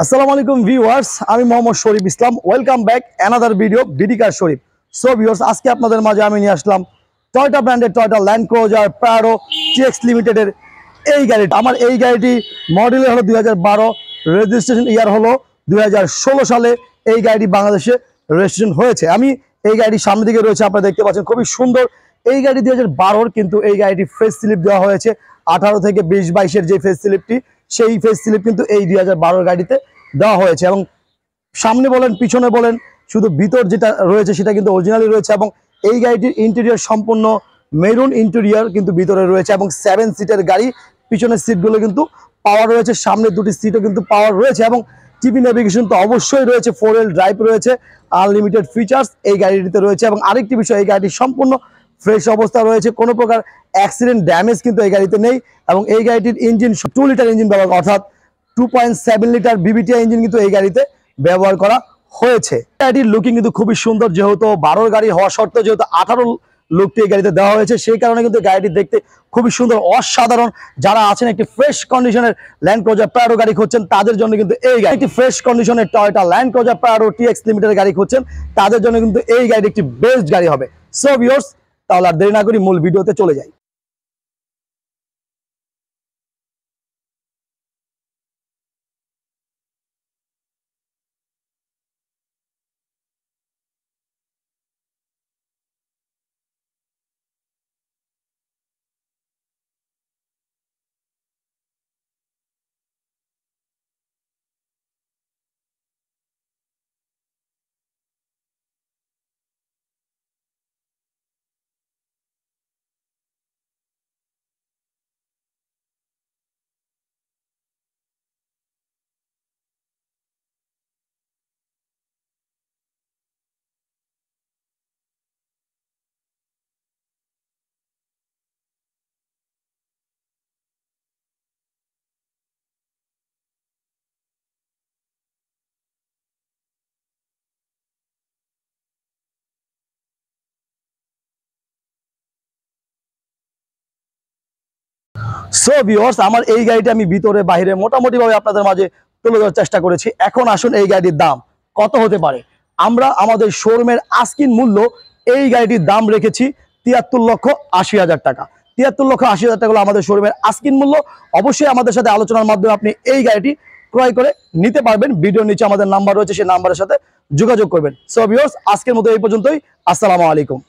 আসসালামু আলাইকুম ভিউয়ার্স, আমি Mohammad Sharif Islam. Welcome back another video BD car Sharif. So viewers, আজকে আপনাদের মাঝে আমি নিয়ে আসলাম টয়োটা ব্র্যান্ডের Toyota Land Cruiser Prado TX লিমিটেডের এই গাড়িটা। আমার এই গাড়িটি মডেল হলো 2012, রেজিস্ট্রেশন ইয়ার হলো 2016 সালে এই গাড়িটি বাংলাদেশে রেজিস্ট্রেশন হয়েছে। আমি এই গাড়িটির সামনে দিকে রয়েছে, আপনারা দেখতে পাচ্ছেন খুবই সুন্দর এই গাড়ি 2012, কিন্তু এই গাড়িটি ফেস স্লিপ দেওয়া হয়েছে 18 থেকে 20-22-এর যে ফেস স্লিপটি, সেই ফেস স্লিপ কিন্তু এই 2012 গাড়িতে দেওয়া হয়েছে। এবং সামনে বলেন পিছনে বলেন, শুধু ভিতর যেটা রয়েছে সেটা কিন্তু অরিজিনালি রয়েছে। এবং এই গাড়িটির ইন্টেরিয়র সম্পূর্ণ মেরুন ইন্টেরিয়র কিন্তু ভিতরে রয়েছে, এবং 7 সিটের গাড়ি। পিছনের সিটগুলো কিন্তু পাওয়ার রয়েছে, সামনে দুটি সিটও কিন্তু পাওয়ার রয়েছে, এবং টিভি নেভিগেশন তো অবশ্যই রয়েছে, 4 হুইল ড্রাইভ রয়েছে, আনলিমিটেড ফিচার্স এই গাড়িটিতে রয়েছে। এবং আরেকটি বিষয়, এই গাড়িটি সম্পূর্ণ ফ্রেশ অবস্থা রয়েছে, কোনো প্রকার অ্যাক্সিডেন্ট ড্যামেজ কিন্তু এই গাড়িতে নেই। এবং এই গাড়িটির ইঞ্জিন 2 লিটার ইঞ্জিন ব্যবহার, অর্থাৎ 2.7 লিটার বিবিটিআই ইঞ্জিন কিন্তু এই গাড়িতে ব্যবহার করা হয়েছে। গাড়িটির লুকিং কিন্তু খুবই সুন্দর, যেহেতু 12 গাড়ি হওয়া সত্ত্বেও যেহেতু 18 লুকটি এই গাড়িতে দেওয়া হয়েছে, সেই কারণে কিন্তু গাড়িটি দেখতে খুবই সুন্দর, অসাধারণ। যারা আছেন একটি ফ্রেশ কন্ডিশনের ল্যান্ড ক্রুজার প্রাডো গাড়ি খুঁজছেন, তাদের জন্য কিন্তু এই গাড়ি, একটি ফ্রেশ কন্ডিশনের Toyota Land Cruiser Prado TX limited গাড়ি খুঁজছেন, তাদের জন্য কিন্তু এই গাড়িটি একটি বেস্ট গাড়ি হবে। সো ভিউয়ার্স, তাহলে আর দেরি না করি মূল ভিডিওতে চলে যাই। সো ভিউয়ার্স, আমার এই গাড়িটা আমি ভিতরে বাইরে মোটামুটি ভাবে আপনাদের মাঝে তুলে ধরার চেষ্টা করেছি। এখন আসুন এই গাড়ির দাম কত হতে পারে। আমরা আমাদের শোরুমের আস্কিং মূল্য এই গাড়িটির দাম রেখেছি 73,80,000 টাকা। 73,80,000 টাকা হলো আমাদের শোরুমের আস্কিং মূল্য। অবশ্যই আমাদের সাথে আলোচনার মাধ্যমে আপনি এই গাড়িটি ক্রয় করে নিতে পারবেন। ভিডিওর নিচে আমাদের নাম্বার রয়েছে, সেই নাম্বারের সাথে যোগাযোগ করবেন। সো ভিউয়ার্স, আজকের মতো এই পর্যন্তই। আসসালামু আলাইকুম।